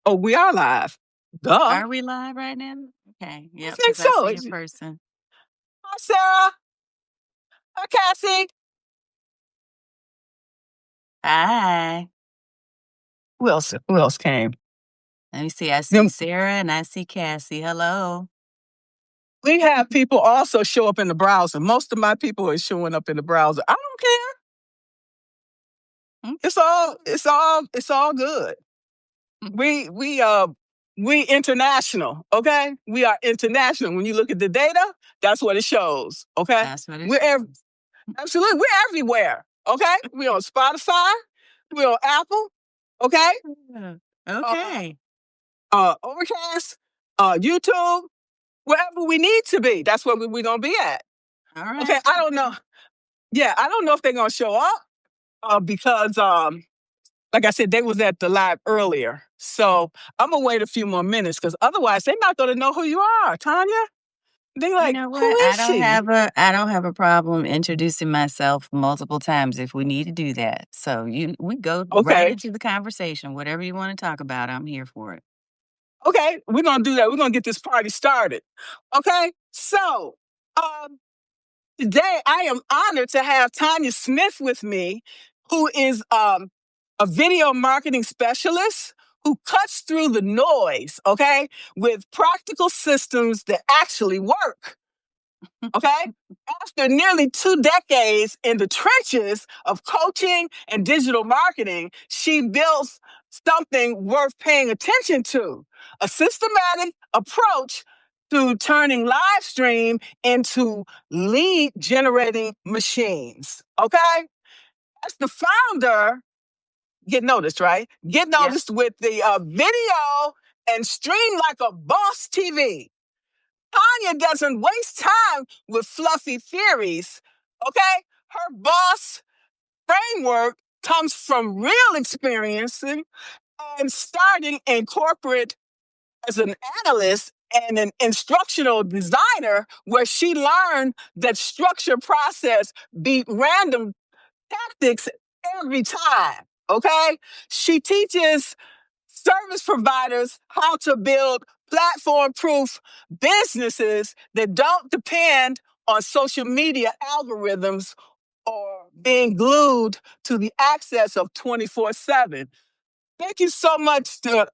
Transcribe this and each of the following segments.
Oh, we are live. Duh. Are we live right now? Okay. I Yep, think because I so. see a person. Hi, Sarah. Hi, Cassie. Hi. Who else came? Let me see. I see Sarah and I see Cassie. Hello. We have people also show up in the browser. Most of my people are showing up in the browser. I don't care. Hmm? It's all good. We international, okay? We are international. When you look at the data, that's what it shows, okay? That's what it shows. Absolutely, we're everywhere, okay? We're on Spotify, we're on Apple, okay? Okay. Overcast, YouTube, wherever we need to be. That's where we're gonna be at. All right. Okay, I don't know. Yeah, I don't know if they're gonna show up because like I said, they was at the live earlier. So I'm gonna wait a few more minutes because otherwise they're not gonna know who you are, Tanya. They're You like, know who what? is she? I don't have a problem introducing myself multiple times if we need to do that. So we go right Okay, into the conversation. Whatever you want to talk about, I'm here for it. okay, we're gonna do that. We're gonna get this party started. Okay, so um today I am honored to have Tanya Smith with me, who is a video marketing specialist who cuts through the noise, okay, with practical systems that actually work. Okay? After nearly 2 decades in the trenches of coaching and digital marketing, she built something worth paying attention to, a systematic approach to turning live stream into lead generating machines. Okay? As the founder, get noticed, right? Get Yep. noticed with the video and stream like a boss TV. Tanya doesn't waste time with fluffy theories, okay? Her boss framework comes from real experiencing and starting in corporate as an analyst and an instructional designer, where she learned that structure process beat random tactics every time, okay? She teaches service providers how to build platform proof businesses that don't depend on social media algorithms or being glued to the access of 24/7. Thank you so much to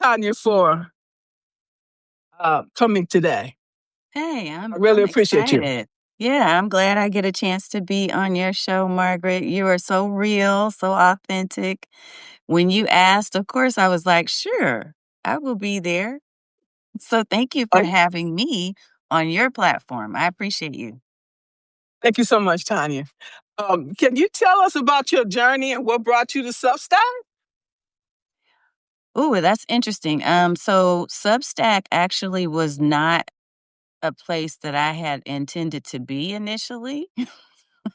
Tanya for coming today. Hey, I really I'm appreciate you. excited. Yeah, I'm glad I get a chance to be on your show, Margaret. You are so real, so authentic. When you asked, of course, I was like, sure, I will be there. So thank you for Uh, having me on your platform. I appreciate you. Thank you so much, Tanya. Can you tell us about your journey and what brought you to Substack? Ooh, that's interesting. So Substack actually was not a place that I had intended to be initially.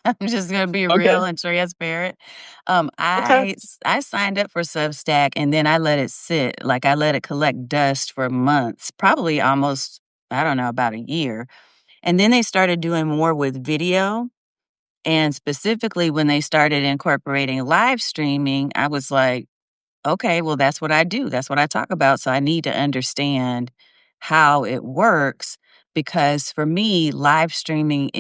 I'm just gonna be Okay. real and transparent. Okay. I signed up for Substack and then I let it sit. Like I let it collect dust for months, probably almost, I don't know, about a year. And then they started doing more with video. And specifically when they started incorporating live streaming, I was like, okay, well, that's what I do. That's what I talk about. So I need to understand how it works because for me, live streaming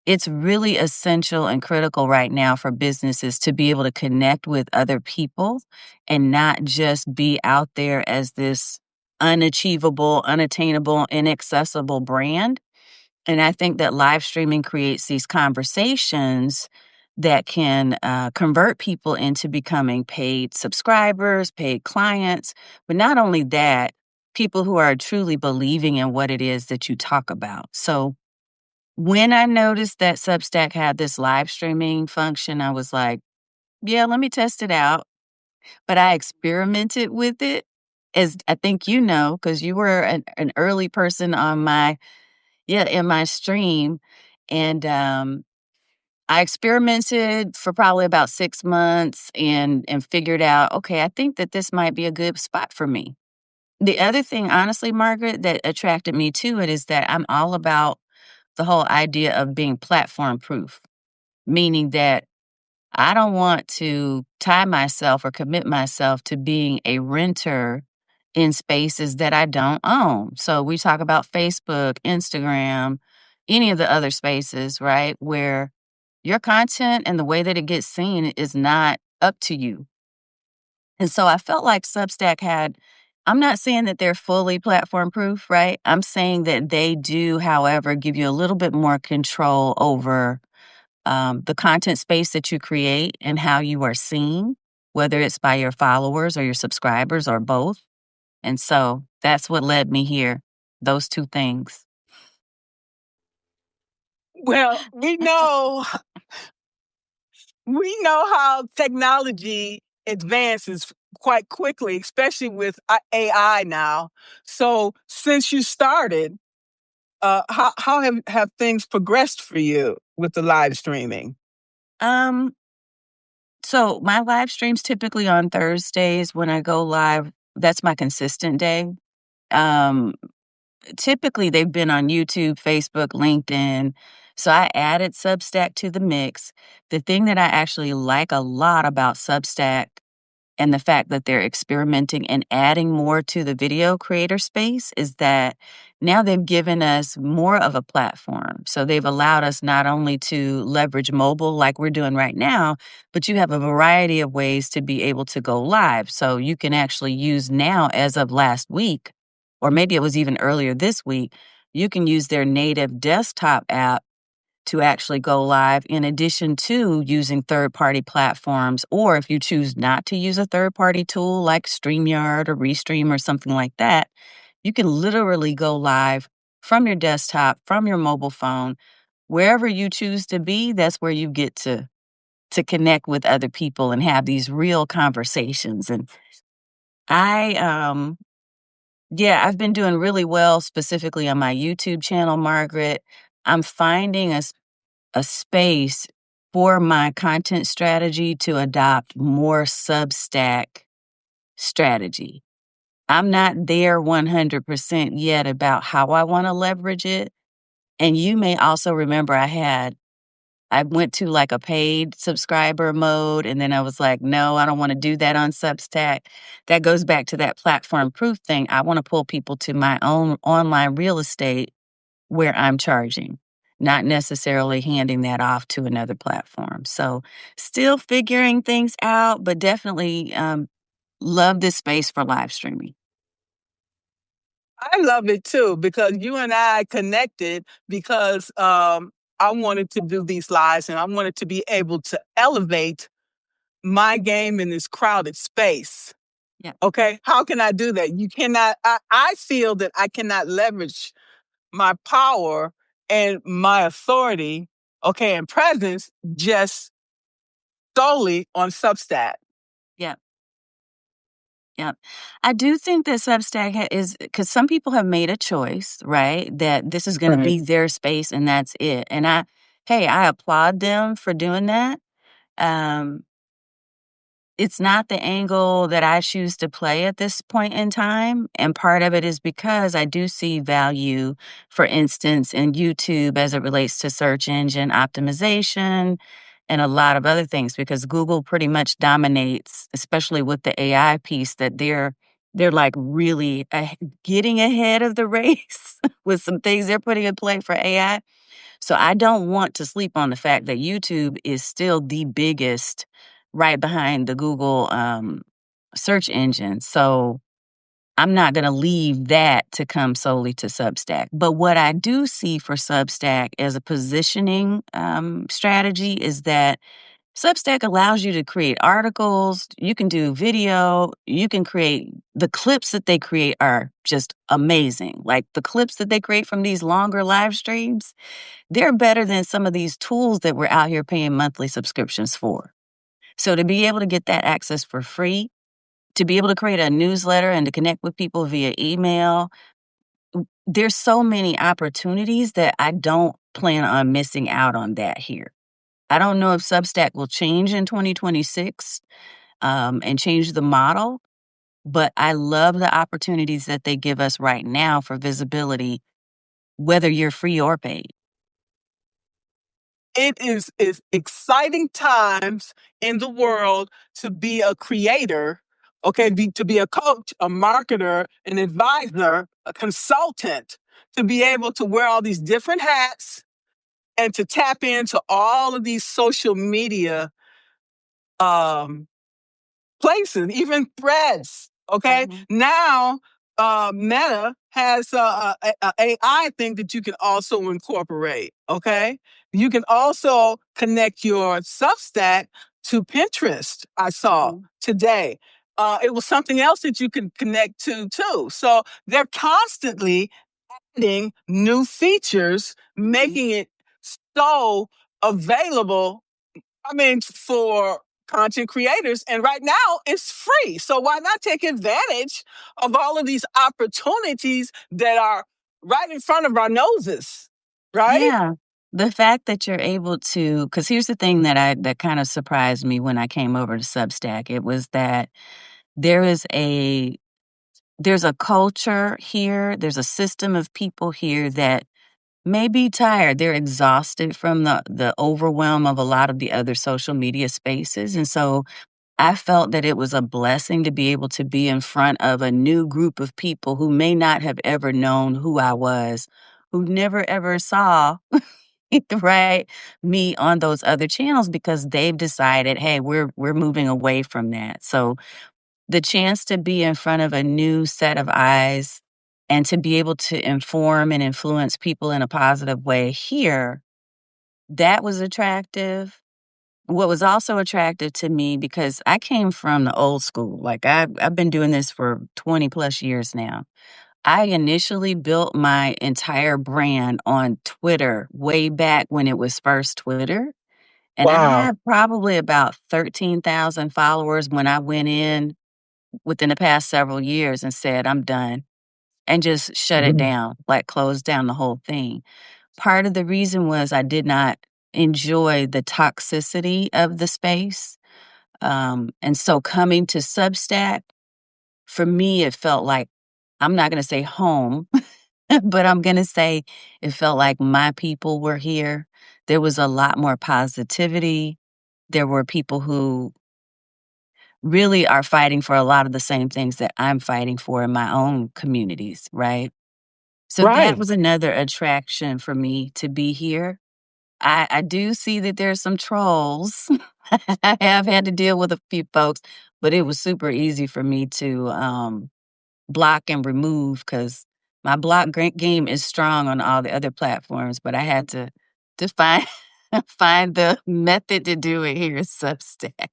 it's really essential and critical right now for businesses to be able to connect with other people and not just be out there as this unachievable, unattainable, inaccessible brand. And I think that live streaming creates these conversations that can convert people into becoming paid subscribers, paid clients. But not only that, people who are truly believing in what it is that you talk about. So when I noticed that Substack had this live streaming function, I was like, yeah, let me test it out. But I experimented with it, as I think you know, because you were an early person on in my stream. And I experimented for probably about 6 months and figured out, okay, I think that this might be a good spot for me. The other thing, honestly, Margaret, that attracted me to it is that I'm all about the whole idea of being platform proof, meaning that I don't want to tie myself or commit myself to being a renter in spaces that I don't own. So we talk about Facebook, Instagram, any of the other spaces, right? Where your content and the way that it gets seen is not up to you. And so I felt like Substack had, I'm not saying that they're fully platform proof, right? I'm saying that they do, however, give you a little bit more control over the content space that you create and how you are seen, whether it's by your followers or your subscribers or both. And so that's what led me here, those two things. Well, we know how technology advances quite quickly, especially with AI now. So, since you started, how have things progressed for you with the live streaming? Um, so my live streams typically on Thursdays when I go live, that's my consistent day. Um, Typically they've been on YouTube, Facebook, LinkedIn. So I added Substack to the mix. The thing that I actually like a lot about Substack and the fact that they're experimenting and adding more to the video creator space is that now they've given us more of a platform. So they've allowed us not only to leverage mobile like we're doing right now, but you have a variety of ways to be able to go live. So you can actually use now, as of last week, or maybe it was even earlier this week, you can use their native desktop app to actually go live in addition to using third-party platforms, or if you choose not to use a third-party tool like StreamYard or Restream or something like that, you can literally go live from your desktop, from your mobile phone, wherever you choose to be. That's where you get to connect with other people and have these real conversations. And I yeah, I've been doing really well specifically on my YouTube channel, Margaret. I'm finding a space for my content strategy to adopt more Substack strategy. I'm not there 100% yet about how I want to leverage it. And you may also remember I went to like a paid subscriber mode, and then I was like, no, I don't want to do that on Substack. That goes back to that platform proof thing. I want to pull people to my own online real estate where I'm charging, not necessarily handing that off to another platform. So, still figuring things out, but definitely love this space for live streaming. I love it too because you and I connected because I wanted to do these lives and I wanted to be able to elevate my game in this crowded space. Yeah, Okay. How can I do that? You cannot, I feel that I cannot leverage my power and my authority, okay, and presence just solely on Substack. yeah, yeah. I do think that Substack is because some people have made a choice, right? That this is going to Right. be their space and that's it. And hey, I applaud them for doing that. Um, It's not the angle that I choose to play at this point in time, and part of it is because I do see value, for instance, in YouTube as it relates to search engine optimization and a lot of other things because Google pretty much dominates, especially with the AI piece that they're like really getting ahead of the race with some things they're putting in play for AI. So I don't want to sleep on the fact that YouTube is still the biggest right behind the Google search engine. So I'm not going to leave that to come solely to Substack. But what I do see for Substack as a positioning strategy is that Substack allows you to create articles, you can do video, you can create the clips that they create are just amazing. Like the clips that they create from these longer live streams, they're better than some of these tools that we're out here paying monthly subscriptions for. So to be able to get that access for free, to be able to create a newsletter and to connect with people via email, there's so many opportunities that I don't plan on missing out on that here. I don't know if Substack will change in 2026 and change the model, but I love the opportunities that they give us right now for visibility, whether you're free or paid. it is exciting times in the world to be a creator, okay, to be a coach, a marketer, an advisor, a consultant, to be able to wear all these different hats and to tap into all of these social media um, places, even threads. Okay, Mhm. now Meta has a AI thing that you can also incorporate. Okay, you can also connect your Substack to Pinterest. I saw Mhm. today. It was something else that you can connect to too. So they're constantly adding new features, Mhm. making it so available, I mean, for content creators. And right now it's free. So why not take advantage of all of these opportunities that are right in front of our noses? Right? Yeah. The fact that you're able to, because here's the thing that kind of surprised me when I came over to Substack. It was that there is a there's a culture here, there's a system of people here that may be tired. They're exhausted from the overwhelm of a lot of the other social media spaces. And so I felt that it was a blessing to be able to be in front of a new group of people who may not have ever known who I was, who never ever saw right me on those other channels because they've decided, hey, we're moving away from that. So the chance to be in front of a new set of eyes and to be able to inform and influence people in a positive way here, that was attractive. What was also attractive to me, because I came from the old school, like I've been doing this for 20 plus years now. I initially built my entire brand on Twitter way back when it was first Twitter. And I Wow. had probably about 13,000 followers when I went in within the past several years and said, I'm done, and just shut it Mhm. down, like closed down the whole thing. Part of the reason was I did not enjoy the toxicity of the space. And so coming to Substack, for me, it felt like, I'm not going to say home, but I'm going to say it felt like my people were here. There was a lot more positivity. There were people who really are fighting for a lot of the same things that I'm fighting for in my own communities, right? So that Right. was another attraction for me to be here. I do see that there's some trolls. I have had to deal with a few folks, but it was super easy for me to block and remove because my game is strong on all the other platforms, but I had to find find the method to do it here at Substack.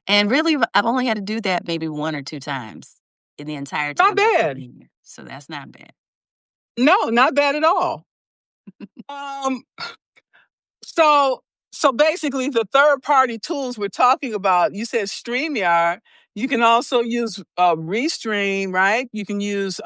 And really, I've only had to do that maybe 1 or 2 times in the entire Not time I've bad. been here, so that's not bad. No, not bad at all. Um, so so basically the third party tools we're talking about, you said StreamYard. You can also use Restream, right? You can use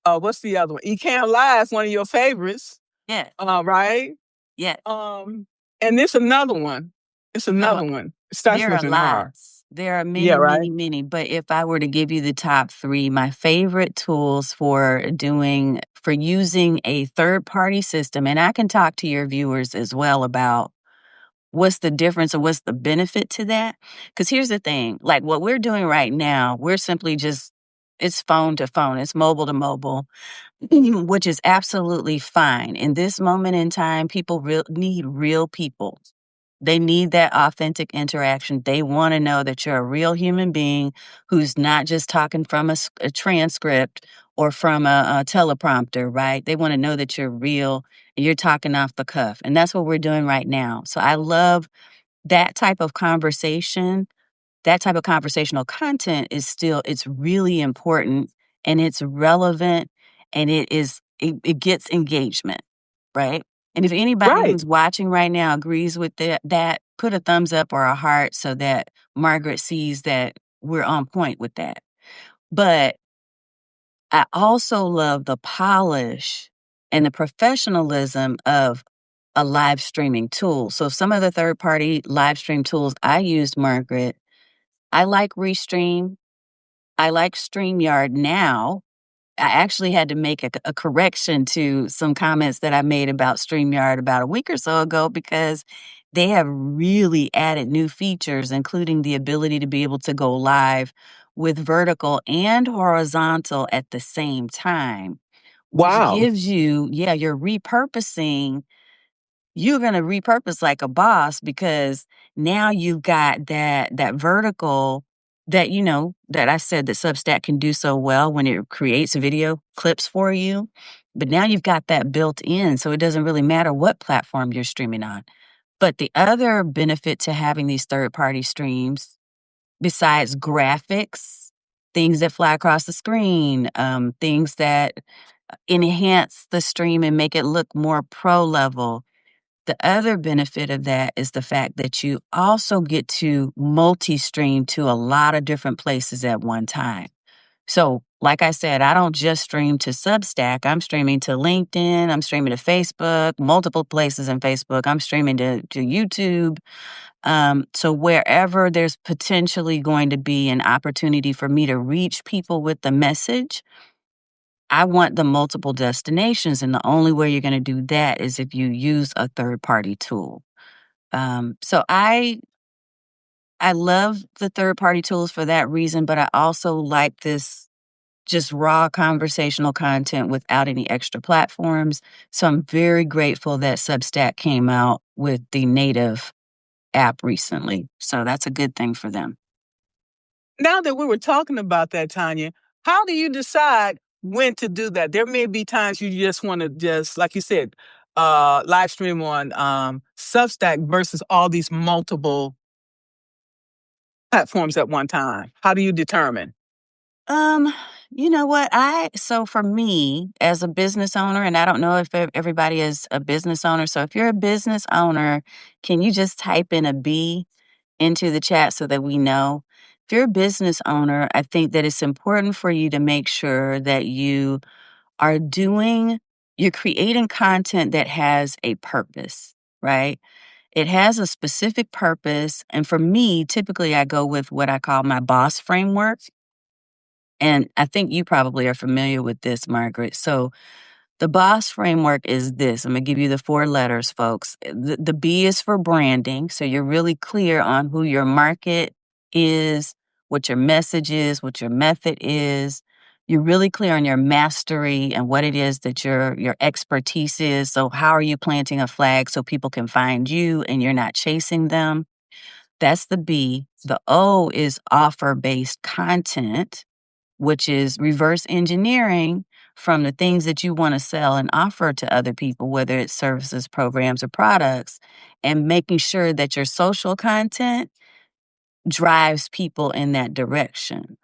what's the other one? Ecan Live, one of your favorites, Yeah, right? yeah. Um, and there's another one. It's Uh, another one. It starts there are with an R. lots. There are Yeah, many, right. many, many, but if I were to give you the top 3, my favorite tools for using a third-party system, and I can talk to your viewers as well about what's the difference or what's the benefit to that? Because here's the thing, like, what we're doing right now, we're simply just it's phone to phone, it's mobile to mobile, which is absolutely fine. In this moment in time, people need real people. They need that authentic interaction. They wanna know that you're a real human being who's not just talking from a transcript or from a teleprompter, right? They wanna know that you're real and you're talking off the cuff, and that's what we're doing right now. So I love that type of conversation. That type of conversational content is still it's really important, and it's relevant, and it gets engagement, right? And if anybody Right. who's watching right now agrees with that, put a thumbs up or a heart so that Margaret sees that we're on point with that. But I also love the polish and the professionalism of a live streaming tool. So some of the third party live stream tools I used, Margaret, I like Restream. I like StreamYard now. I actually had to make a correction to some comments that I made about StreamYard about a week or so ago because they have really added new features, including the ability to be able to go live with vertical and horizontal at the same time, which Wow. gives you, yeah, you're going to repurpose like a boss because now you've got that vertical that that I said that Substack can do so well when it creates video clips for you. But now you've got that built in, so it doesn't really matter what platform you're streaming on. But the other benefit to having these third-party streams, besides graphics, things that fly across the screen, things that enhance the stream and make it look more pro level, the other benefit of that is the fact that you also get to multi-stream to a lot of different places at one time. So, like I said, I don't just stream to Substack. I'm streaming to LinkedIn. I'm streaming to Facebook, multiple places in Facebook. I'm streaming to YouTube. So wherever there's potentially going to be an opportunity for me to reach people with the message, I want the multiple destinations, and the only way you're going to do that is if you use a third-party tool. So I love the third-party tools for that reason, but I also like this just raw conversational content without any extra platforms. So I'm very grateful that Substack came out with the native app recently. So that's a good thing for them. Now that we were talking about that, Tanya, how do you decide when to do that? There may be times you just want to just, like you said, live stream on Substack versus all these multiple platforms at one time. How do you determine? Um, you know what? So for me as a business owner, and I don't know if everybody is a business owner. So if you're a business owner, can you just type in a B into the chat so that we know? If you're a business owner, I think that it's important for you to make sure that are you're creating content that has a purpose, right? It has a specific purpose. And for me, typically I go with what I call my boss framework. And I think you probably are familiar with this, Margaret. So the boss framework is this. I'm going to give you the 4 letters, folks. The B is for branding. So you're really clear on who your market is, what your message is, what your method is. You're really clear on your mastery and what it is that your expertise is. So how are you planting a flag so people can find you and you're not chasing them? That's the B. The O is offer-based content, which is reverse engineering from the things that you want to sell and offer to other people, whether it's services, programs, or products, and making sure that your social content drives people in that direction.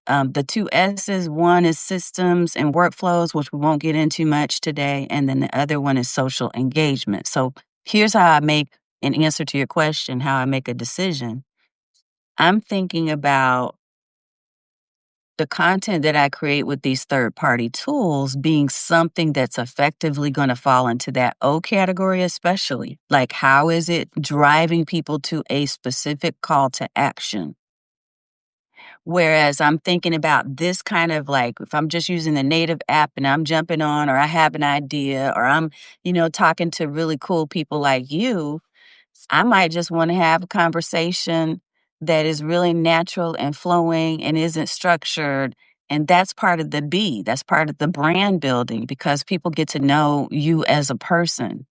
The 2 S's, one is systems and workflows, which we won't get into much today, and then the other one is social engagement. So here's how I make, in answer to your question, how I make a decision. I'm thinking about the content that I create with these third-party tools being something that's effectively going to fall into that O category, especially. Like, how is it driving people to a specific call to action? Whereas I'm thinking about this kind of like, if I'm just using the native app and I'm jumping on, or I have an idea, or I'm, talking to really cool people like you, I might just want to have a conversation that is really natural and flowing and isn't structured. And that's part of the B. That's part of the brand building because people get to know you as a person,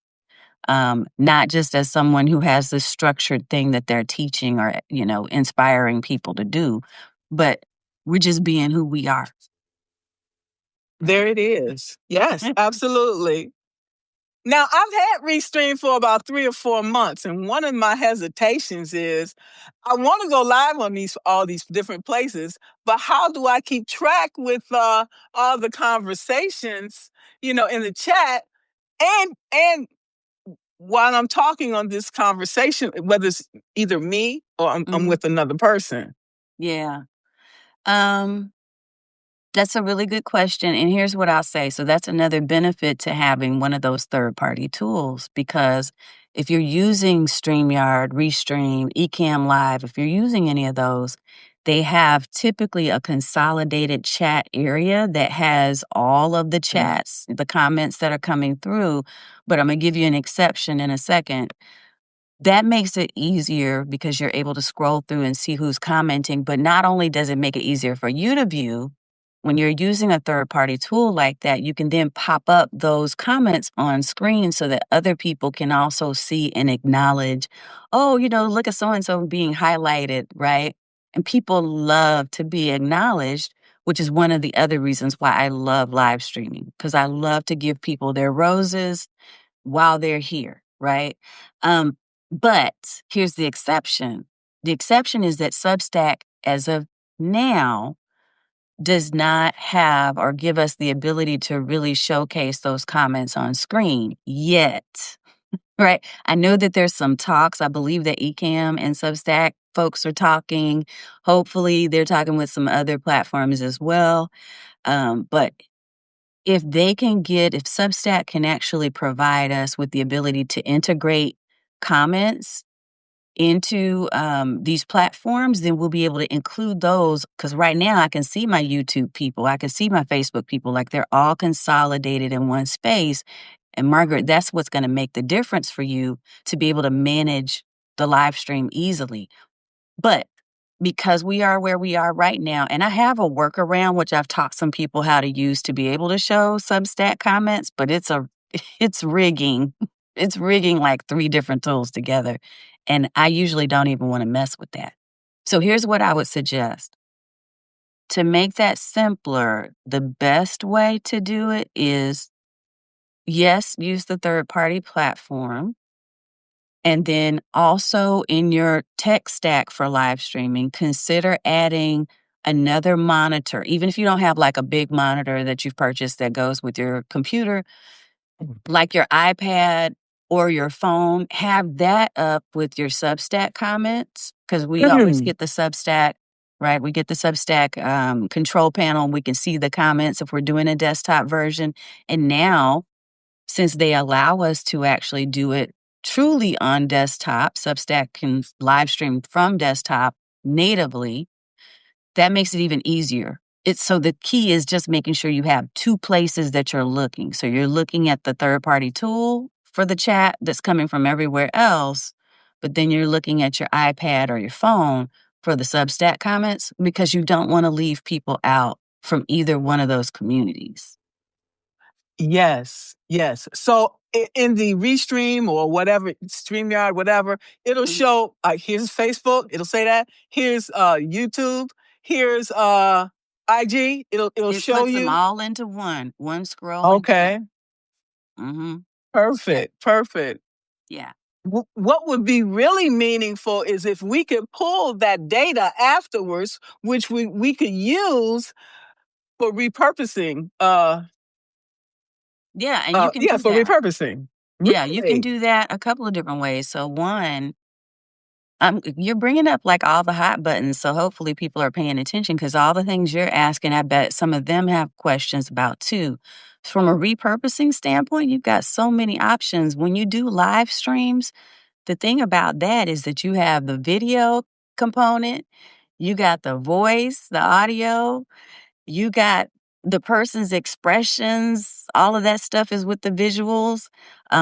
not just as someone who has this structured thing that they're teaching or, inspiring people to do, but we're just being who we are. There it is. Yes, absolutely. Now, I've had Restream for about 3 or 4 months, and one of my hesitations is I want to go live on all these different places, but how do I keep track with all the conversations, in the chat, and while I'm talking on this conversation, whether it's either me or I'm Mhm. with another person. Yeah. Um, That's a really good question. And here's what I'll say. So that's another benefit to having one of those third-party tools because if you're using StreamYard, Restream, Ecamm Live, if you're using any of those, they have typically a consolidated chat area that has all of the chats, the comments that are coming through. But I'm going to give you an exception in a second. That makes it easier because you're able to scroll through and see who's commenting. But not only does it make it easier for you to view, when you're using a third-party tool like that, you can then pop up those comments on screen so that other people can also see and acknowledge, oh, look at so-and-so being highlighted, right? And people love to be acknowledged, which is one of the other reasons why I love live streaming, because I love to give people their roses while they're here, right? But here's the exception. The exception is that Substack, as of now, does not have or give us the ability to really showcase those comments on screen yet, right? I know that there's some talks. I believe that Ecamm and Substack folks are talking. Hopefully, they're talking with some other platforms as well. But if Substack can actually provide us with the ability to integrate comments into these platforms, then we'll be able to include those. Because right now I can see my YouTube people, I can see my Facebook people, like they're all consolidated in one space. And Margaret, that's what's going to make the difference for you to be able to manage the live stream easily. But because we are where we are right now, and I have a workaround, which I've taught some people how to use to be able to show Substack comments, but it's rigging. It's rigging like 3 different tools together. And I usually don't even want to mess with that. So here's what I would suggest. To make that simpler, the best way to do it is, yes, use the third-party platform. And then also in your tech stack for live streaming, consider adding another monitor. Even if you don't have like a big monitor that you've purchased that goes with your computer, like your iPad or your phone, have that up with your Substack comments, because we always get the Substack, right? We get the Substack control panel. We can see the comments if we're doing a desktop version. And now, since they allow us to actually do it truly on desktop, Substack can live stream from desktop natively. That makes it even easier. So the key is just making sure you have 2 places that you're looking. So you're looking at the third-party tool for the chat that's coming from everywhere else, but then you're looking at your iPad or your phone for the Substack comments, because you don't want to leave people out from either one of those communities. Yes. So in the Restream or whatever, StreamYard, whatever, it'll show, here's Facebook, it'll say that. Here's YouTube, here's IG, it'll It show puts them you. all into one scrolling Okay. Mm-hmm. Perfect. Yeah. What would be really meaningful is if we could pull that data afterwards, which we could use for repurposing. Yeah, and you can do For that. repurposing. Yeah, you can Really? do that a couple of different ways. So one, you're bringing up like all the hot buttons, so hopefully people are paying attention, because all the things you're asking, I bet some of them have questions about too. From a repurposing standpoint, you've got so many options. When you do live streams, the thing about that is that you have the video component, you got the voice, the audio, you got the person's expressions, all of that stuff is with the visuals.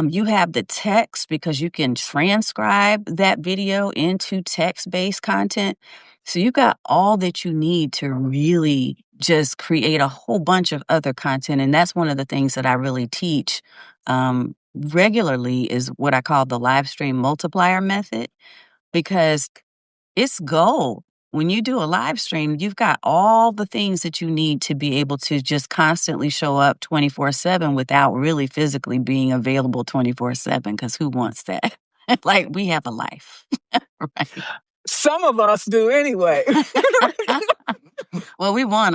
You have the text, because you can transcribe that video into text-based content. So you got all that you need to really just create a whole bunch of other content. And that's one of the things that I really teach regularly, is what I call the live stream multiplier method, because it's gold. When you do a live stream, you've got all the things that you need to be able to just constantly show up 24/7 without really physically being available 24/7, because who wants that? Like, we have a life, right? Some of us do anyway. Well, we want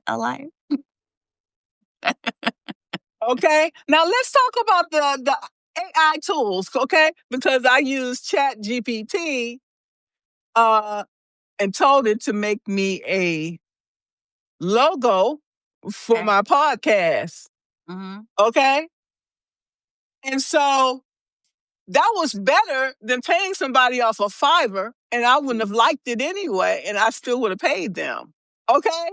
a life. Okay. Now let's talk about the AI tools, okay? Because I use Chat GPT and told it to make me a logo for Okay. my podcast. Mhm. Okay. And so that was better than paying somebody off of Fiverr and I wouldn't have liked it anyway, and I still would have paid them. Okay?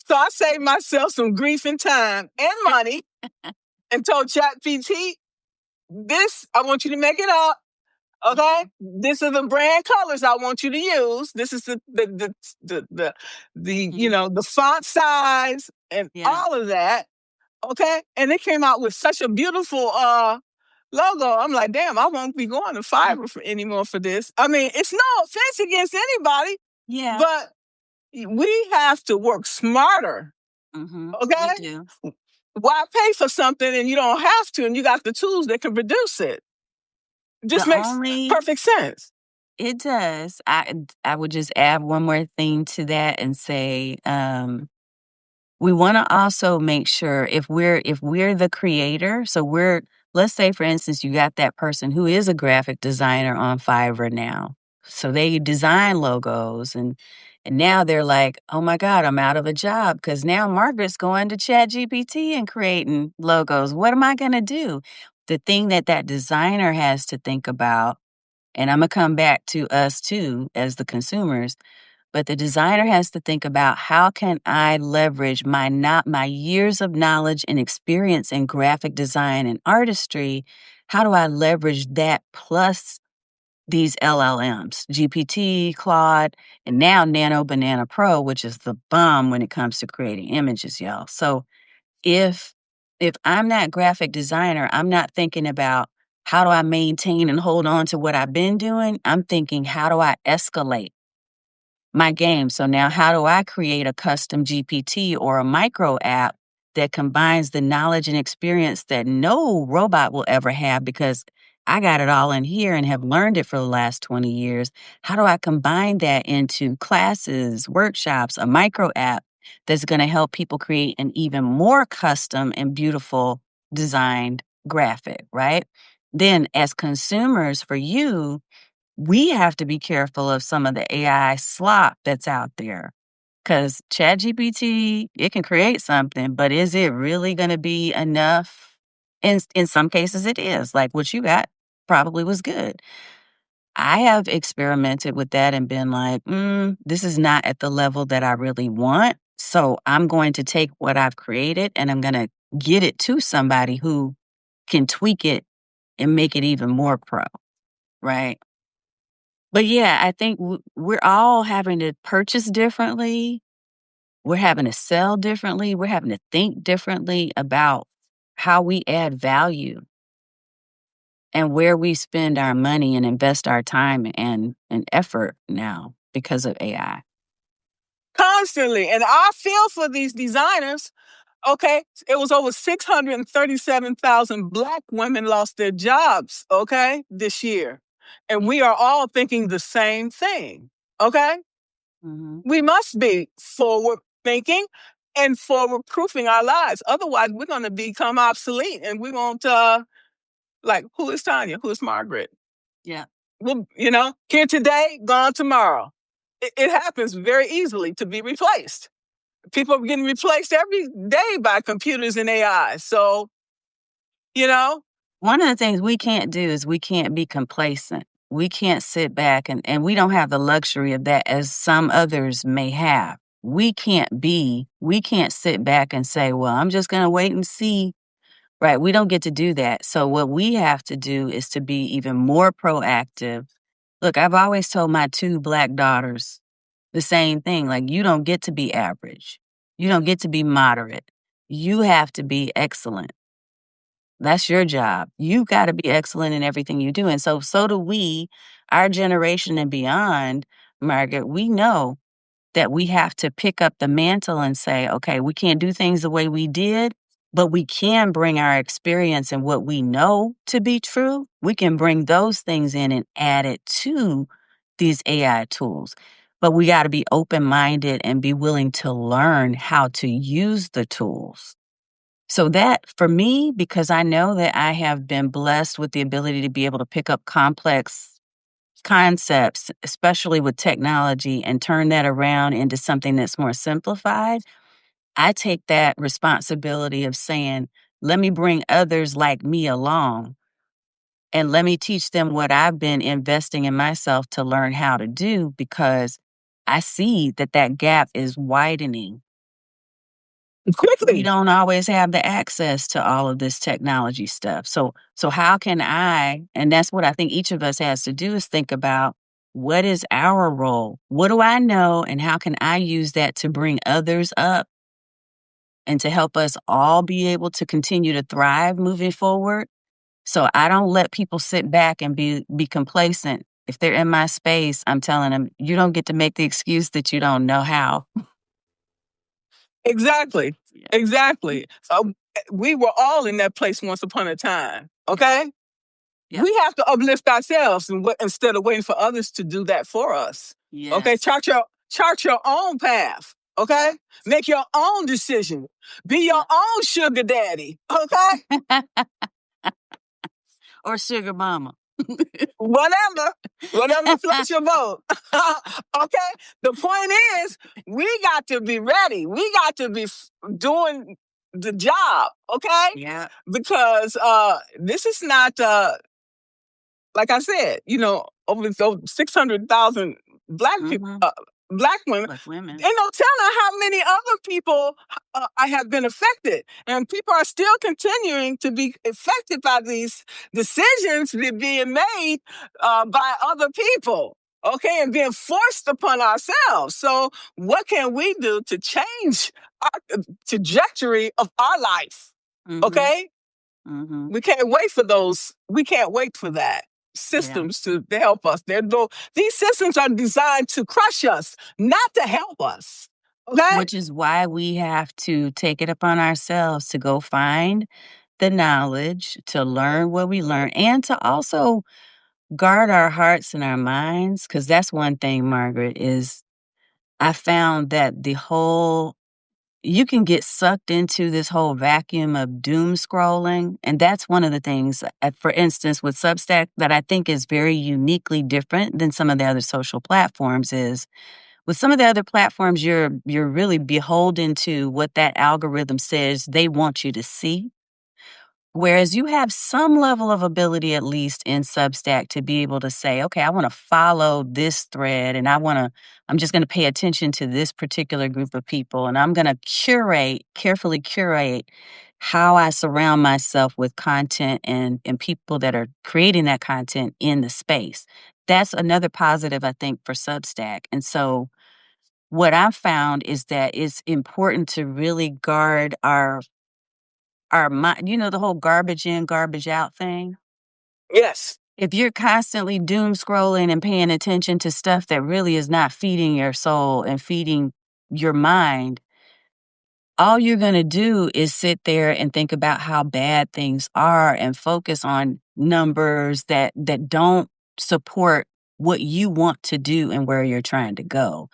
So I saved myself some grief and time and money and told ChatGPT, this, I want you to make it up. Okay, this are the brand colors I want you to use. This is the font size and Yeah. all of that. Okay, and it came out with such a beautiful logo. I'm like, damn, I won't be going to Fiverr anymore for this. I mean, it's no offense against anybody, Yeah. but we have to work smarter. We Okay, do. why pay for something and you don't have to, and you got the tools that can produce it? It just The makes only perfect sense. It does. I would just add one more thing to that and say, we want to also make sure if we're the creator, so let's say for instance you got that person who is a graphic designer on Fiverr now. So they design logos and now they're like, "Oh my god, I'm out of a job cuz now Margaret's going to ChatGPT and creating logos. What am I going to do?" The thing that designer has to think about, and I'm going to come back to us too as the consumers, but the designer has to think about how can I leverage my years of knowledge and experience in graphic design and artistry? How do I leverage that plus these LLMs, GPT, Claude, and now Nano Banana Pro, which is the bomb when it comes to creating images, y'all. So if I'm that graphic designer, I'm not thinking about how do I maintain and hold on to what I've been doing. I'm thinking, how do I escalate my game? So now how do I create a custom GPT or a micro app that combines the knowledge and experience that no robot will ever have because I got it all in here and have learned it for the last 20 years. How do I combine that into classes, workshops, a micro app that's going to help people create an even more custom and beautiful designed graphic, right? Then as consumers for you, we have to be careful of some of the AI slop that's out there. Because ChatGPT, it can create something, but is it really going to be enough? In some cases, it is. Like what you got probably was good. I have experimented with that and been like, this is not at the level that I really want. So I'm going to take what I've created and I'm going to get it to somebody who can tweak it and make it even more pro, right? But yeah, I think we're all having to purchase differently. We're having to sell differently. We're having to think differently about how we add value and where we spend our money and invest our time and effort now because of AI. Constantly. And I feel for these designers. Okay, it was over 637,000 Black women lost their jobs, okay, this year. And we are all thinking the same thing, okay? Mm-hmm. We must be forward thinking and forward proofing our lives. Otherwise, we're going to become obsolete and we won't, like, who is Tanya? Who is Margaret? Yeah. Well, here today, gone tomorrow. It happens very easily to be replaced. People are getting replaced every day by computers and AI. So, you know, One of the things we can't do is we can't be complacent. We can't sit back and we don't have the luxury of that as some others may have. We can't sit back and say, well, I'm just going to wait and see. Right. We don't get to do that. So what we have to do is to be even more proactive. Look, I've always told my two Black daughters the same thing. Like, you don't get to be average. You don't get to be moderate. You have to be excellent. That's your job. You got to be excellent in everything you do. And so do we, our generation and beyond, Margaret, we know that we have to pick up the mantle and say, okay, we can't do things the way we did, but we can bring our experience and what we know to be true. We can bring those things in and add it to these AI tools. But we got to be open minded and be willing to learn how to use the tools. So that for me, because I know that I have been blessed with the ability to be able to pick up complex concepts, especially with technology, and turn that around into something that's more simplified, I take that responsibility of saying, let me bring others like me along and let me teach them what I've been investing in myself to learn how to do, because I see that that gap is widening. We quickly. don't always have the access to all of this technology stuff. So how can I, and that's what I think each of us has to do, is think about, what is our role? What do I know, and how can I use that to bring others up and to help us all be able to continue to thrive moving forward? So I don't let people sit back and be complacent. If they're in my space, I'm telling them, you don't get to make the excuse that you don't know how. Exactly. Yeah. Exactly. We were all in that place once upon a time. Okay. Yep. We have to uplift ourselves instead of waiting for others to do that for us. Okay. Yes. Chart your own path. Okay. Make your own decision. Be your own sugar daddy. Okay. Or sugar mama. Whatever floats your boat. Okay. The point is, we got to be ready. We got to be doing the job. Okay. Yeah. Because this is not like I said, over 600,000 black people, Mm-hmm. black women. Like women. Ain't no telling how many other people I have been affected, and people are still continuing to be affected by these decisions that are being made by other people. Okay, and being forced upon ourselves. So, what can we do to change our trajectory of our life? Mm-hmm. Okay, Mm-hmm. we can't wait for those. We can't wait for that Yeah. systems to help us. These systems are designed to crush us, not to help us. Okay? Which is why we have to take it upon ourselves to go find the knowledge, to learn what we learn, and to also guard our hearts and our minds. Because that's one thing, Margaret, is I found that you can get sucked into this whole vacuum of doom scrolling. And that's one of the things, for instance, with Substack, that I think is very uniquely different than some of the other social platforms. Is with some of the other platforms, you're really beholden to what that algorithm says they want you to see. Whereas you have some level of ability, at least in Substack, to be able to say, okay, I want to follow this thread, and I'm just going to pay attention to this particular group of people, and I'm going to carefully curate how I surround myself with content and people that are creating that content in the space. That's another positive, I think, for Substack. And so what I've found is that it's important to really guard our mind, the whole garbage in, garbage out thing. Yes. If you're constantly doom scrolling and paying attention to stuff that really is not feeding your soul and feeding your mind, all you're going to do is sit there and think about how bad things are and focus on numbers that don't support what you want to do and where you're trying to go.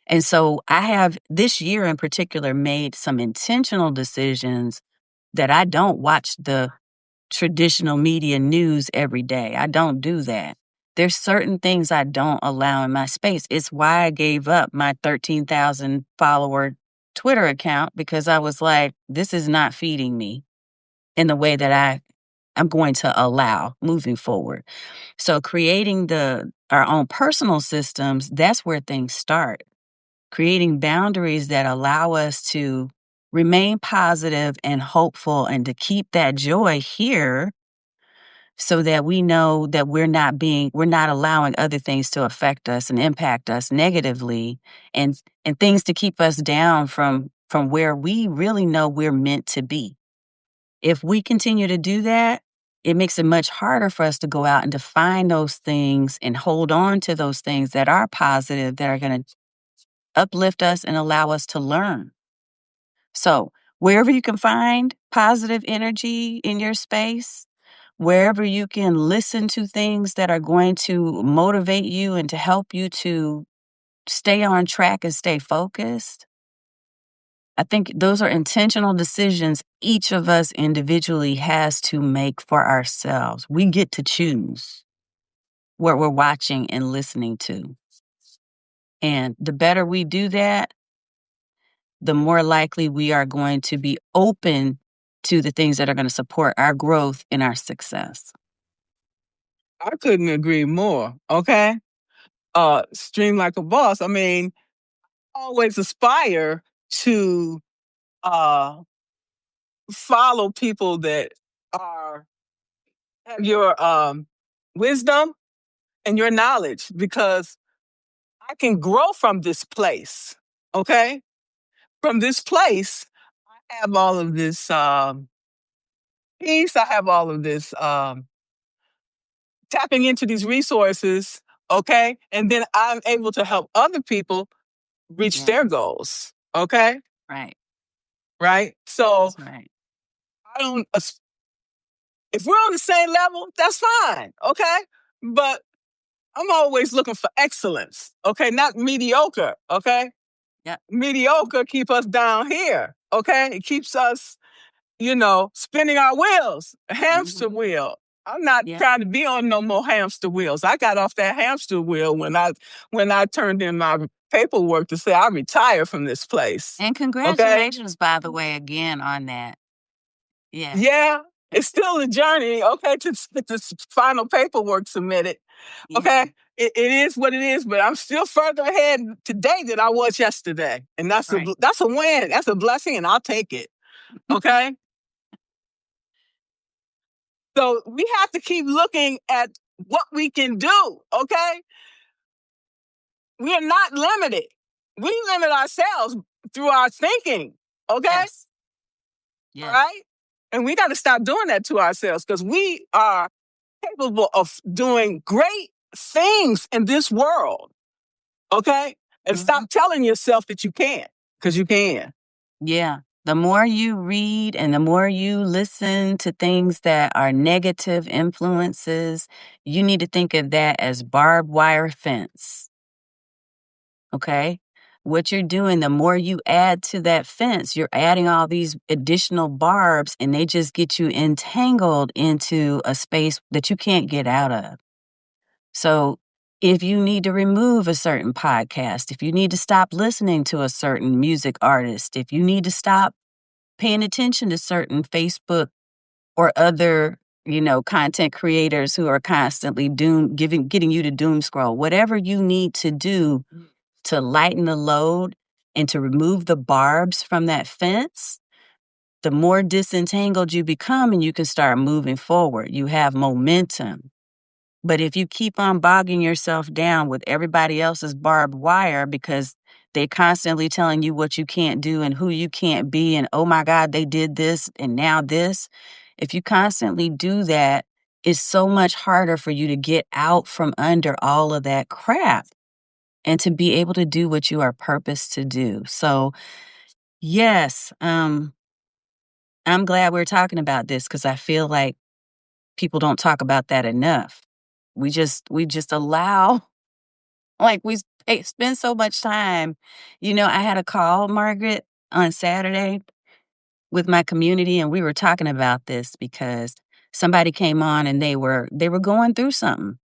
And so I have this year in particular made some intentional decisions that I don't watch the traditional media news every day. I don't do that. There's certain things I don't allow in my space. It's why I gave up my 13,000 follower Twitter account, because I was like, this is not feeding me in the way that I'm going to allow moving forward. So creating our own personal systems, that's where things start. Creating boundaries that allow us to remain positive and hopeful and to keep that joy here, so that we know that we're not allowing other things to affect us and impact us negatively, and things to keep us down from where we really know we're meant to be. If we continue to do that, it makes it much harder for us to go out and to find those things and hold on to those things that are positive, that are going to uplift us and allow us to learn. So, wherever you can find positive energy in your space, wherever you can listen to things that are going to motivate you and to help you to stay on track and stay focused, I think those are intentional decisions each of us individually has to make for ourselves. We get to choose what we're watching and listening to. And the better we do that, the more likely we are going to be open to the things that are going to support our growth and our success. I couldn't agree more. Okay. Stream like a boss. I mean, always aspire to uh follow people that are have your wisdom and your knowledge, because I can grow from this place. Okay. From this place, I have all of this peace. I have all of this tapping into these resources. Okay. And then I'm able to help other people reach Yeah. their goals. Okay. Right. Right. So That's right. I don't, if we're on the same level, that's fine. Okay. But I'm always looking for excellence. Okay. Not mediocre. Okay. Yep. Mediocre keep us down here. Okay. It keeps us, spinning our wheels, a hamster Mhm. wheel. I'm not Yep. trying to be on no more hamster wheels. I got off that hamster wheel when I turned in my paperwork to say I retire from this place. And Okay? congratulations, by the way, again on that. Yeah. Yeah, it's still a journey, okay, to get this final paperwork submitted. Yeah. Okay? It is what it is, but I'm still further ahead today than I was yesterday. And Right. that's a win. That's a blessing, and I'll take it. Okay? So we have to keep looking at what we can do. Okay. We are not limited. We limit ourselves through our thinking. Okay. Yes. All Yes. right. And we got to stop doing that to ourselves, because we are capable of doing great things in this world. Okay. And Mhm. stop telling yourself that you can't, because you can. Yeah. The more you read and the more you listen to things that are negative influences, you need to think of that as barbed wire fence. Okay. What you're doing, the more you add to that fence, you're adding all these additional barbs, and they just get you entangled into a space that you can't get out of. So, if you need to remove a certain podcast, if you need to stop listening to a certain music artist, if you need to stop paying attention to certain Facebook or other, content creators who are constantly getting you to doom scroll, whatever you need to do to lighten the load and to remove the barbs from that fence, the more disentangled you become and you can start moving forward. You have momentum. But if you keep on bogging yourself down with everybody else's barbed wire because they're constantly telling you what you can't do and who you can't be, and oh my God, they did this and now this. If you constantly do that, it's so much harder for you to get out from under all of that crap and to be able to do what you are purposed to do. So, yes, I'm glad we're talking about this because I feel like people don't talk about that enough. We just allow, like, spend so much time. I had a call, Margaret, on Saturday with my community, and we were talking about this because somebody came on and they were going through something.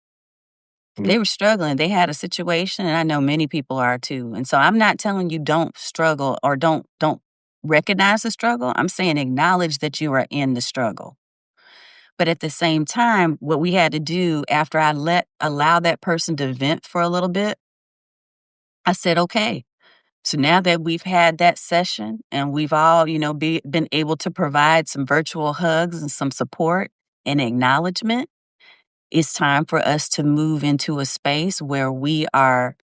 They were struggling. They had a situation, and I know many people are too. And so I'm not telling you don't struggle or don't recognize the struggle. I'm saying acknowledge that you are in the struggle. But at the same time, what we had to do after allow that person to vent for a little bit, I said, okay. So now that we've had that session and we've all, been able to provide some virtual hugs and some support and acknowledgement, it's time for us to move into a space where we are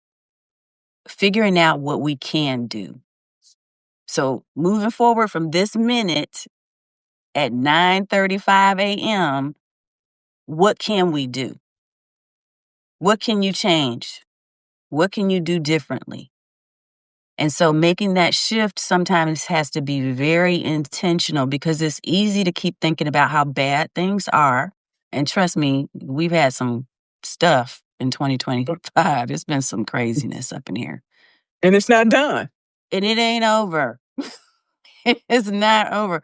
figuring out what we can do. So moving forward from this minute at 9:35 a.m., what can we do? What can you change? What can you do differently? And so making that shift sometimes has to be very intentional because it's easy to keep thinking about how bad things are. And trust me, we've had some stuff in 2025. It's been some craziness up in here. And it's not done. And it ain't over. It's not over.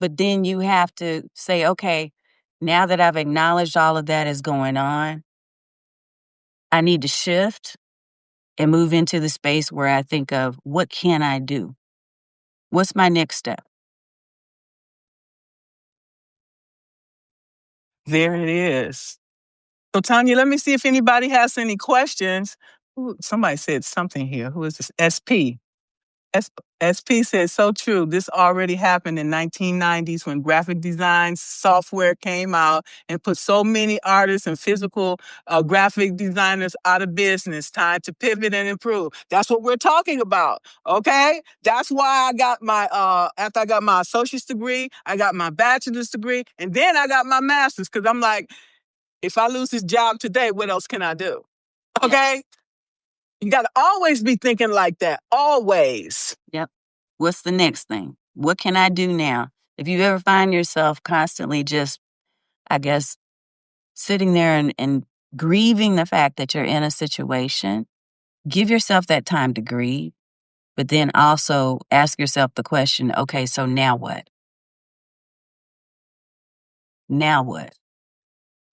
But then you have to say, okay, now that I've acknowledged all of that is going on, I need to shift and move into the space where I think of what can I do? What's my next step? There it is. So, Tanya, let me see if anybody has any questions. Ooh, somebody said something here. Who is this? SP. S- SP said, so true. This already happened in 1990s when graphic design software came out and put so many artists and physical graphic designers out of business. Time to pivot and improve. That's what we're talking about. Okay. That's why I got my, after I got my associate's degree, I got my bachelor's degree, and then I got my master's because I'm like, if I lose this job today, what else can I do? Okay. Yes. You got to always be thinking like that. Always. Yep. What's the next thing? What can I do now? If you ever find yourself constantly just, I guess, sitting there and grieving the fact that you're in a situation, give yourself that time to grieve, but then also ask yourself the question, okay, so now what? Now what?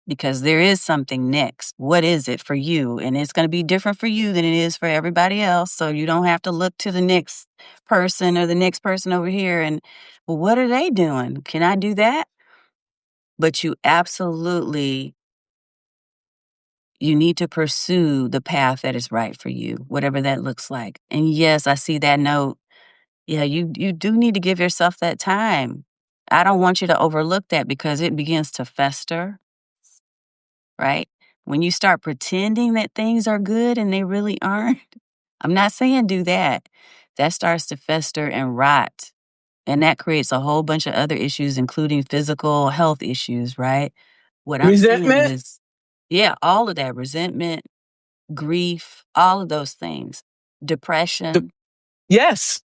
Because there is something next. What is it for you? And it's going to be different for you than it is for everybody else. So you don't have to look to the next person or the next person over here and, well, what are they doing? Can I do that? But you absolutely, you need to pursue the path that is right for you, whatever that looks like. And yes, I see that note. Yeah, you do need to give yourself that time. I don't want you to overlook that because it begins to fester, right? When you start pretending that things are good and they really aren't, I'm not saying do that. That starts to fester and rot. And that creates a whole bunch of other issues, including physical health issues, right? What I'm seeing Resentment. is, yeah, all of that resentment, grief, all of those things, depression. Yes.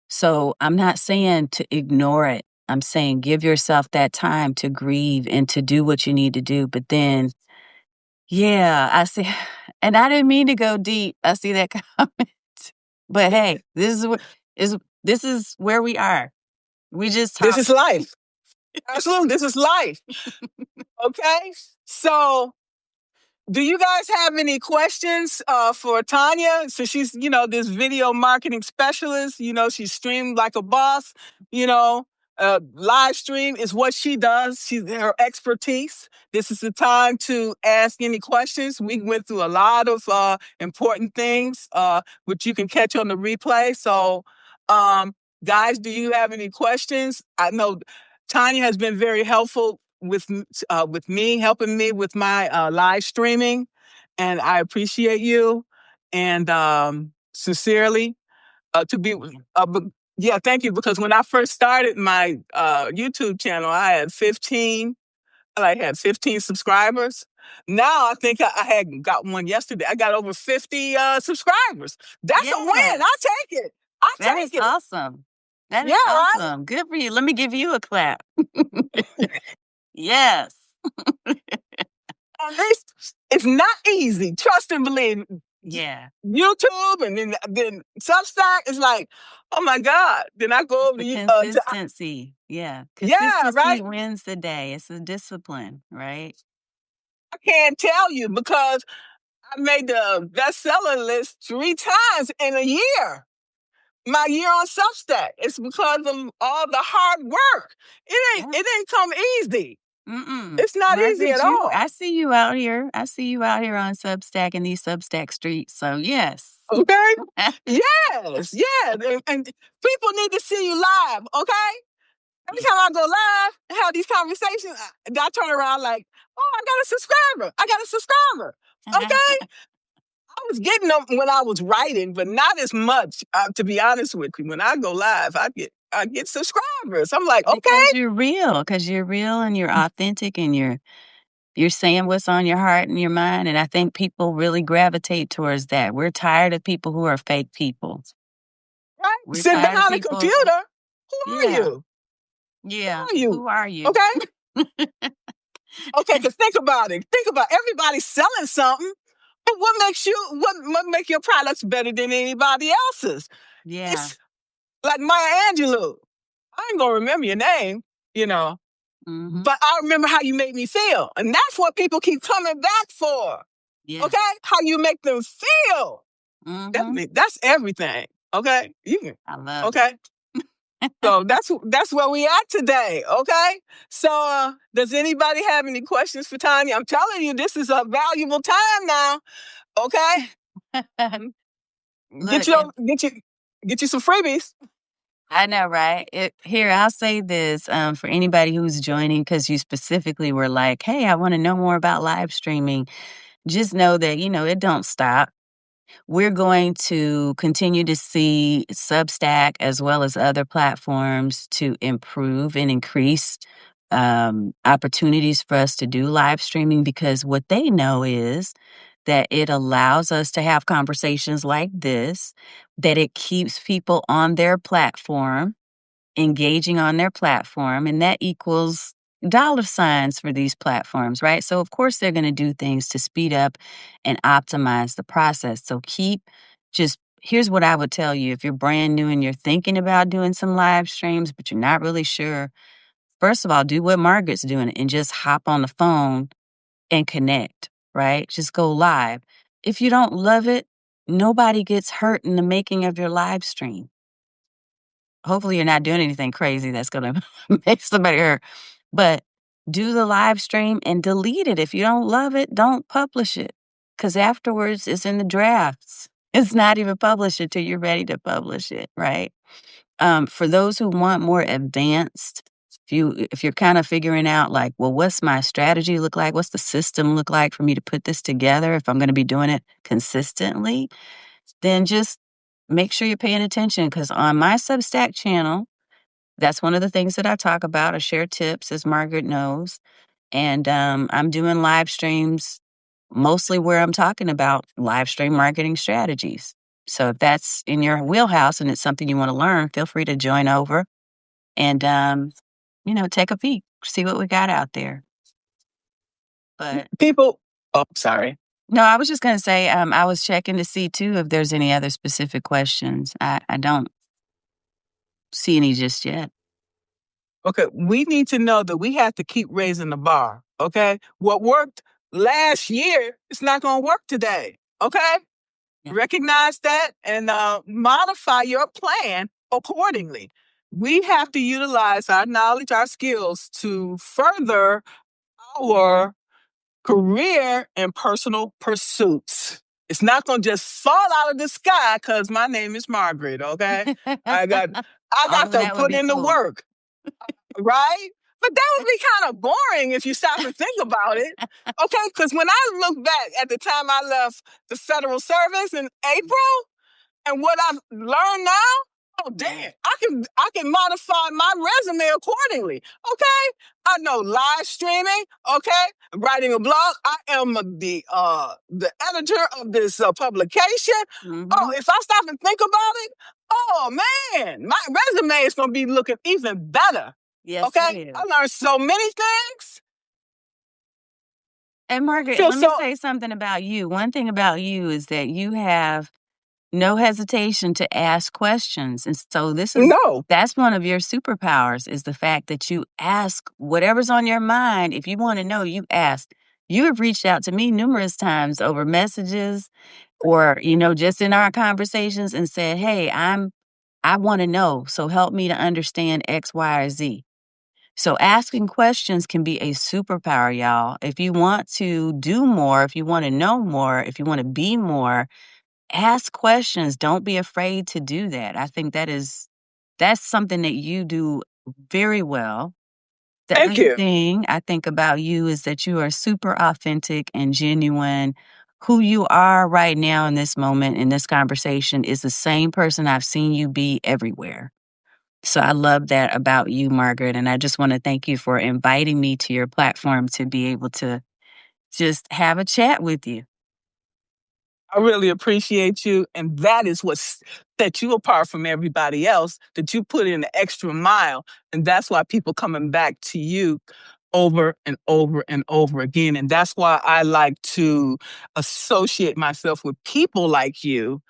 So I'm not saying to ignore it. I'm saying give yourself that time to grieve and to do what you need to do. But then, yeah, I see. And I didn't mean to go deep. I see that comment. But hey, this is where we are. We just This talk. is life. Absolutely. This is life. Okay. So, do you guys have any questions for Tanya? So she's, this video marketing specialist. She's streamed like a boss. Live stream is what she does. She's her expertise. This is the time to ask any questions. We went through a lot of important things, which you can catch on the replay. So, guys, do you have any questions? I know Tanya has been very helpful with me, helping me with my live streaming, and I appreciate you. And sincerely, to be, yeah, thank you. Because when I first started my YouTube channel, I had 15. I had 15 subscribers. Now I think I had got one yesterday. I got over 50 subscribers. That's a win. Yes, I take it. I that is take it. awesome. That Yeah, is right. awesome. Good for you. Let me give you a clap. Yes. And it's not easy. Trust and believe. Yeah. YouTube and then Substack is like, oh my God. Then I go It's over the to consistency. Yeah. yeah, Consistency right. wins the day. It's a discipline, right? I can't tell you because I made the bestseller list 3 times in a year. My year on Substack. It's because of all the hard work. Yeah. It ain't come easy. Mm-mm. It's not Look easy at at you. all. I see you out here. I see you out here on Substack in these Substack streets. So yes. Okay? Yes, yes. And people need to see you live, okay? Every time I go live and have these conversations, I turn around like, oh, I got a subscriber. I got a subscriber. Okay? I was getting them when I was writing, but not as much, to be honest with you. When I go live, I get subscribers. I'm like, okay. Because you're real and you're authentic and you're saying what's on your heart and your mind. And I think people really gravitate towards that. We're tired of people who are fake people. Right? We're Sit tired of behind a people. computer. Who are Yeah. you? Yeah. Who are you? Who are you? Okay? Okay, because think about it. Think about everybody selling something. But what make your products better than anybody else's? Yeah. It's like Maya Angelou. I ain't gonna remember your name, you know, Mm-hmm. but I remember how you made me feel. And that's what people keep coming back for. Yeah. Okay? How you make them feel. Mm-hmm. That's everything. Okay? You can, I love it. okay? So that's where we at today. Okay. So does anybody have any questions for Tanya? I'm telling you, this is a valuable time now. Okay. Get Look, your get you some freebies. I know, right? Here, I'll say this for anybody who's joining, because you specifically were like, "Hey, I want to know more about live streaming." Just know that it don't stop. We're going to continue to see Substack as well as other platforms to improve and increase opportunities for us to do live streaming, because what they know is that it allows us to have conversations like this, that it keeps people on their platform, engaging on their platform, and that equals dollar signs for these platforms, right? So, of course, they're going to do things to speed up and optimize the process. So, here's what I would tell you if you're brand new and you're thinking about doing some live streams, but you're not really sure. First of all, do what Margaret's doing and just hop on the phone and connect, right? Just go live. If you don't love it, nobody gets hurt in the making of your live stream. Hopefully, you're not doing anything crazy that's gonna make somebody hurt. But do the live stream and delete it. If you don't love it, don't publish it. Because afterwards, it's in the drafts. It's not even published until you're ready to publish it, right? For those who want more advanced, if you're kind of figuring out like, well, what's my strategy look like? What's the system look like for me to put this together if I'm going to be doing it consistently? Then just make sure you're paying attention, because on my Substack channel, that's one of the things that I talk about. I share tips, as Margaret knows. And I'm doing live streams mostly where I'm talking about live stream marketing strategies. So if that's in your wheelhouse and it's something you want to learn, feel free to join over and, take a peek, see what we got out there. But People, oh, sorry. no, I was just going to say, I was checking to see too if there's any other specific questions. I don't see any just yet. Okay, we need to know that we have to keep raising the bar. Okay, what worked last year is not going to work today. Okay, Yeah. recognize that and modify your plan accordingly. We have to utilize our knowledge, our skills to further our career and personal pursuits. It's not going to just fall out of the sky because my name is Margaret. Okay, I got Although to that would put be in the cool. work. Right? But that would be kind of boring if you stop and think about it. Okay, because when I look back at the time I left the federal service in April and what I've learned now, oh damn, I can modify my resume accordingly. Okay, I know live streaming. Okay, writing a blog. I am the editor of this publication. Oh, if I stop and think about it, oh man, my resume is gonna be looking even better. Yes, it Okay, is. I learned so many things. And Margaret, Feel let me so say something about you. One thing about you is that you have no hesitation to ask questions. And so no. that's one of your superpowers, is the fact that you ask whatever's on your mind. If you want to know, you ask. You have reached out to me numerous times over messages or, just in our conversations and said, "Hey, I want to know. So help me to understand X, Y, or Z." So asking questions can be a superpower, y'all. If you want to do more, if you want to know more, if you want to be more, ask questions. Don't be afraid to do that. I think that's something that you do very well. The Thank other you. thing I think about you is that you are super authentic and genuine. Who you are right now in this moment, in this conversation, is the same person I've seen you be everywhere. So I love that about you, Margaret. And I just want to thank you for inviting me to your platform to be able to just have a chat with you. I really appreciate you. And that is what set you apart from everybody else, that you put in the extra mile. And that's why people coming back to you over and over and over again. And that's why I like to associate myself with people like you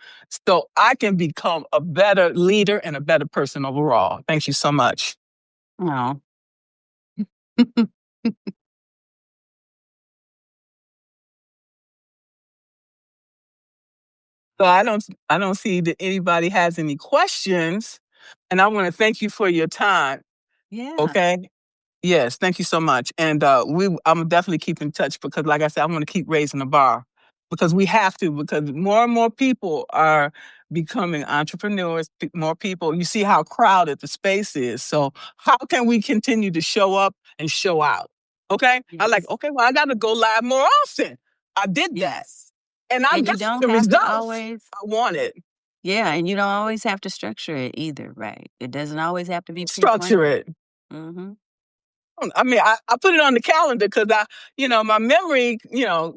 so I can become a better leader and a better person overall. Thank you so much. Oh. So I don't see that anybody has any questions. And I want to thank you for your time. Yeah. Okay. Yes, thank you so much. And I'm definitely keep in touch because, like I said, I want to keep raising the bar because we have to. Because more and more people are becoming entrepreneurs. More people. You see how crowded the space is. So how can we continue to show up and show out? Okay, I like. Yes. Okay, well, I got to go live more often. I did that, Yes. and I And got you don't the have to results always, I wanted. yeah, and you don't always have to structure it either, right? It doesn't always have to be Structure pre-planned. it. Mm-hmm. I mean, I put it on the calendar because my memory,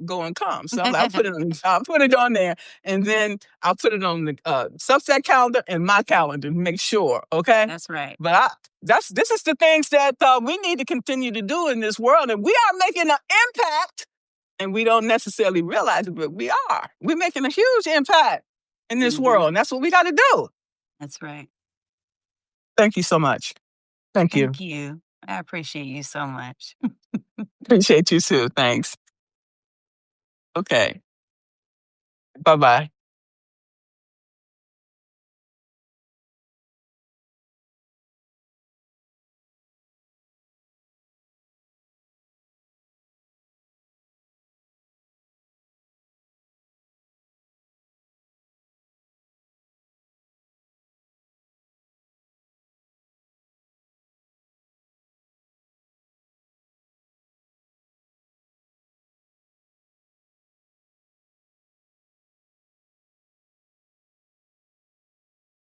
go and come. So I'm like, I'll put it on there, and then I'll put it on the Substack calendar and my calendar to make sure. Okay, That's right. but this is the things that we need to continue to do in this world, and we are making an impact, and we don't necessarily realize it, but we are. We're making a huge impact in this Mm-hmm. world, and that's what we got to do. That's right. Thank you so much. Thank you. Thank you. I appreciate you so much. Appreciate you too. Thanks. Okay. Bye bye.